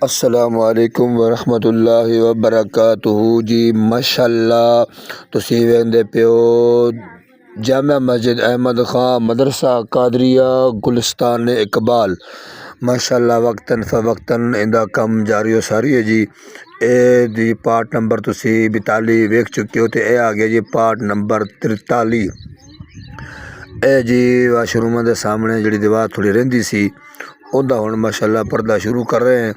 السلام علیکم ورحمۃ اللہ وبرکاتہ جی ماشاءاللہ تسی ویندے پیو جامع مسجد احمد خان مدرسہ قادریہ گلستان اقبال ماشاءاللہ وقتاً فوقتاً اندا کم جاری و ساری ہے جی۔ اے دی پارٹ نمبر تسی 42 ویکھ چکے ہو تے اے آ گیا جی پارٹ نمبر 43۔ اے جی واش روم دے سامنے جڑی دیوار تھوڑی رہندی سی اوندا ہن ماشاءاللہ پردہ شروع کر رہے ہیں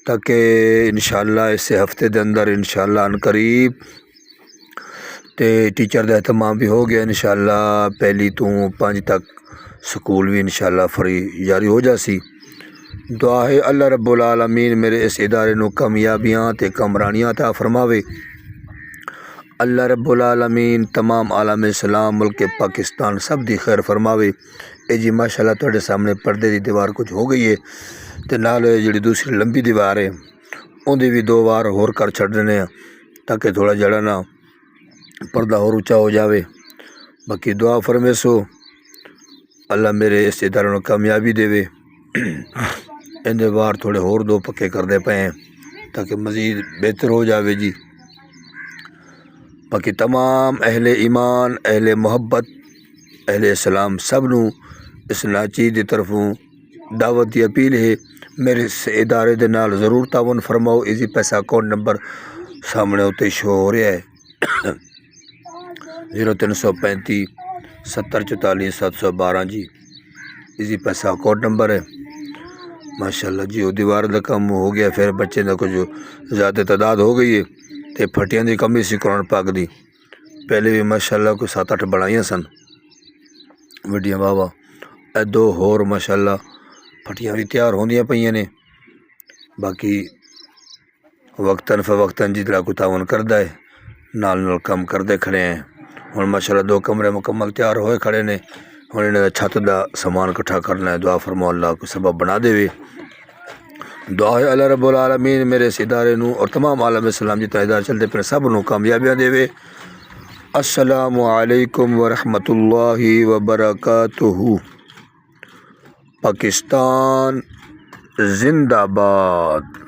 تاکہ انشاءاللہ اس ہفتے دے اندر انشاءاللہ ان قریب تے ٹیچر دا اہتمام بھی ہو گیا انشاءاللہ، پہلی تو 5 تک سکول بھی انشاءاللہ فری جاری ہو جاسی۔ دعا ہے اللہ رب العالمین میرے اس ادارے نو کامیابیاں تے کامرانیاں عطا فرماوے۔ اللہ رب العالمین تمام عالم اسلام ملک پاکستان سب دی خیر فرماوے۔ اے جی ماشاءاللہ تواڈے سامنے پردے دی دیوار کچھ ہو گئی ہے تے نال جڑی دوسری لمبی دیوار ہے اون دی بھی 2 بار ہور کر چھڈنے ہیں تاکہ تھوڑا جڑا نا پردہ اور اونچا ہو جاوے۔ باقی دعا فرمیسو اللہ میرے اس ادارے نو کامیابی دے اندے بار تھوڑے ہور 2 پکے کر دے پے ہیں تاکہ مزید بہتر ہو جاوے جی۔ باقی تمام اہل ایمان، اہل محبت، اہل اسلام سب نو اس ناچی دی طرفوں دعوت دی اپیل ہے میرے اس ادارے دے نال ضرور تعاون فرماؤ۔ ایزی پیسہ اکاؤنٹ نمبر سامنے ہوتے شو ہو رہا ہے 0335 7044 712 جی، ایزی پیسہ اکاؤنٹ نمبر ہے ماشاءاللہ جی۔ وہ دیوار دا کم ہو گیا پھر بچے دا کچھ زیادہ تعداد ہو گئی ہے تے پھٹیاں دی کمی سی قرآن پاک دی، پہلے بھی ماشاءاللہ کوئی 7-8 بنائیاں سن وڈیاں بابا، اے 2 ہور ماشاءاللہ پھٹیاں بھی تیار ہوندیاں پئیاں نے۔ باقی وقتاً فوقتاً جتنا کوئی تعاون کردا ہے نال کم کردے کھڑے ہیں۔ ہن ماشاءاللہ 2 کمرے مکمل تیار ہوئے کھڑے نے، ہن انہاں دا چھت دا سامان اکٹھا کرنا ہے۔ دعا فرماؤ اللہ کو سبب بنا دے وے۔ دعا ہے اللہ رب العالمین میرے اس ادارے نو اور تمام عالم اسلام جتنا ادارے چلتے پہ سب نو کامیابیاں دے وے۔ السلام علیکم ورحمۃ اللہ وبرکاتہ۔ پاکستان زندہ باد۔